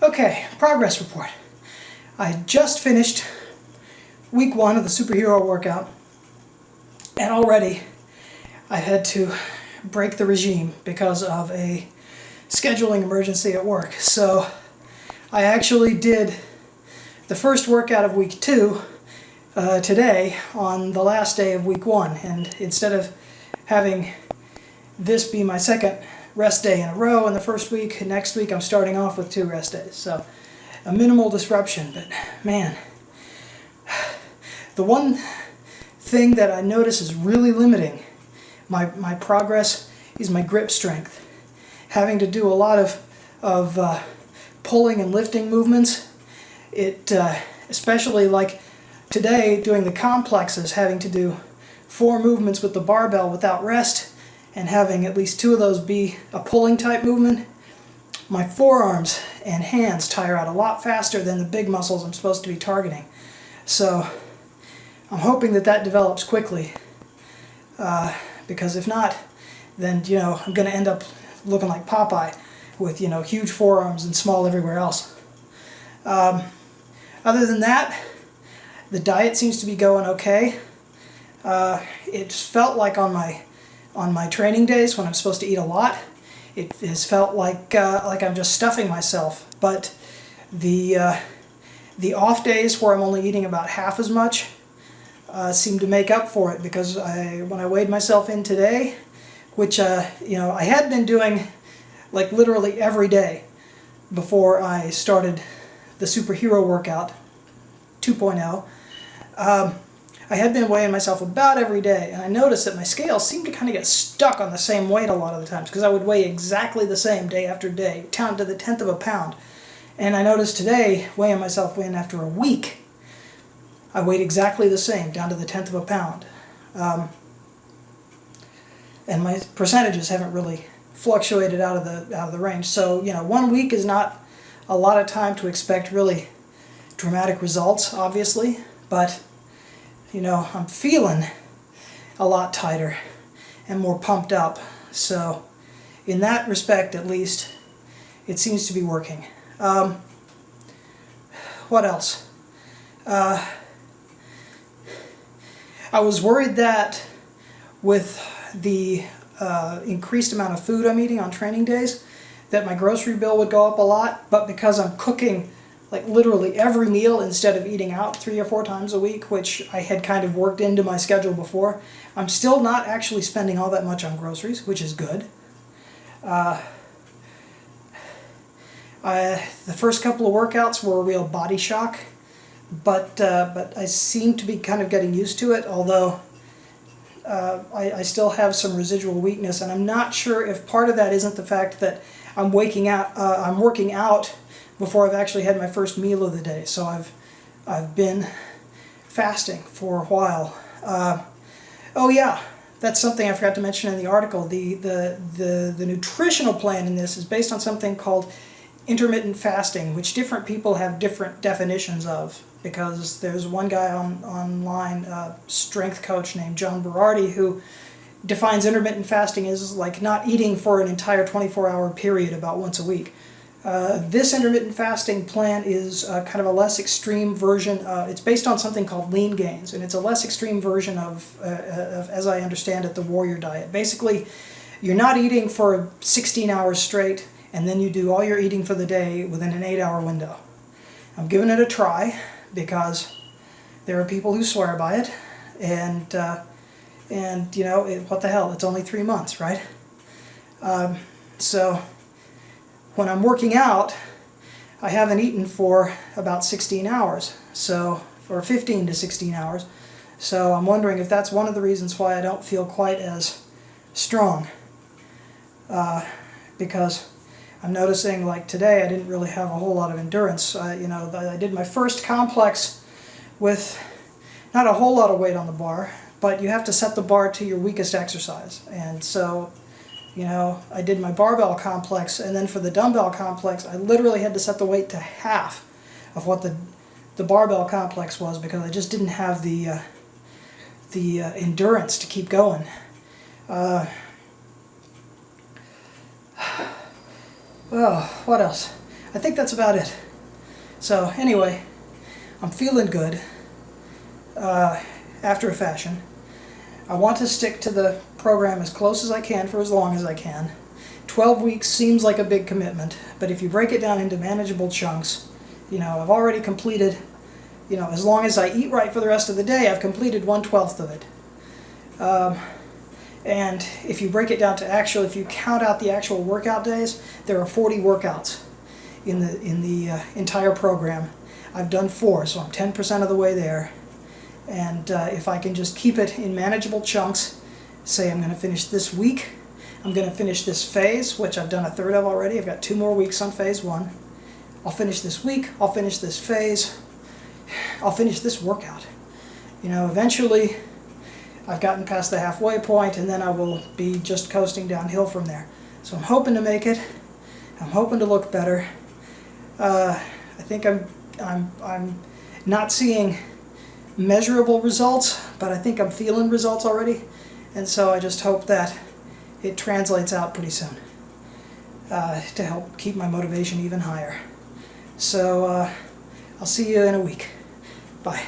Okay, progress report. I just finished week 1 of the superhero workout, and already I had to break the regime because of a scheduling emergency at work. So I actually did the first workout of week 2 today on the last day of week 1, and instead of having this be my second rest day in a row in the first week, next week I'm starting off with 2 rest days. So a minimal disruption, but man, the one thing that I notice is really limiting my progress is my grip strength. Having to do a lot of pulling and lifting movements, especially like today doing the complexes, having to do 4 movements with the barbell without rest, and having at least 2 of those be a pulling type movement, my forearms and hands tire out a lot faster than the big muscles I'm supposed to be targeting. So I'm hoping that that develops quickly, because if not, then I'm going to end up looking like Popeye with huge forearms and small everywhere else. Other than that, the diet seems to be going okay. It felt like on my training days when I'm supposed to eat a lot, it has felt like I'm just stuffing myself. But the off days where I'm only eating about half as much seem to make up for it, because when I weighed myself in today, which I had been doing like literally every day before I started the superhero workout 2.0. I had been weighing myself about every day, and I noticed that my scales seemed to kind of get stuck on the same weight a lot of the times, because I would weigh exactly the same day after day, down to the 1/10 of a pound. And I noticed today, weighing myself in after a week, I weighed exactly the same, down to the 1/10 of a pound. And my percentages haven't really fluctuated out of the range. So 1 week is not a lot of time to expect really dramatic results, obviously, but I'm feeling a lot tighter and more pumped up. So in that respect, at least, it seems to be working. What else? I was worried that with the increased amount of food I'm eating on training days, that my grocery bill would go up a lot, but because I'm cooking like literally every meal instead of eating out 3 or 4 times a week, which I had kind of worked into my schedule before, I'm still not actually spending all that much on groceries, which is good. The first couple of workouts were a real body shock, but I seem to be kind of getting used to it, although I still have some residual weakness, and I'm not sure if part of that isn't the fact that I'm working out before I've actually had my first meal of the day. So I've been fasting for a while. Oh yeah, that's something I forgot to mention in the article. The nutritional plan in this is based on something called intermittent fasting, which different people have different definitions of, because there's one guy online, a strength coach named John Berardi, who defines intermittent fasting as like not eating for an entire 24-hour period about once a week. This intermittent fasting plan is kind of a less extreme version. It's based on something called lean gains, and it's a less extreme version of, as I understand it, the warrior diet. Basically, you're not eating for 16 hours straight, and then you do all your eating for the day within an 8-hour window. I'm giving it a try because there are people who swear by it, and what the hell? It's only 3 months, right? So when I'm working out, I haven't eaten for about 16 hours, or 15 to 16 hours. So I'm wondering if that's one of the reasons why I don't feel quite as strong. Because I'm noticing, like today, I didn't really have a whole lot of endurance. I did my first complex with not a whole lot of weight on the bar, but you have to set the bar to your weakest exercise. And so I did my barbell complex, and then for the dumbbell complex, I literally had to set the weight to half of what the barbell complex was, because I just didn't have the endurance to keep going. Oh, what else? I think that's about it. So anyway, I'm feeling good after a fashion. I want to stick to the program as close as I can for as long as I can. 12 weeks seems like a big commitment, but if you break it down into manageable chunks, you know, I've already completed, you know, as long as I eat right for the rest of the day, I've completed 1/12 of it. And if you break it down to if you count out the actual workout days, there are 40 workouts in the entire program. I've done 4, so I'm 10% of the way there. And if I can just keep it in manageable chunks, say I'm going to finish this week, I'm going to finish this phase, which I've done a third of already. I've got 2 more weeks on phase 1. I'll finish this week, I'll finish this phase, I'll finish this workout. You know, eventually I've gotten past the halfway point, and then I will be just coasting downhill from there. So I'm hoping to make it. I'm hoping to look better. I think I'm not seeing measurable results, but I think I'm feeling results already, and so I just hope that it translates out pretty soon to help keep my motivation even higher. So I'll see you in a week. Bye.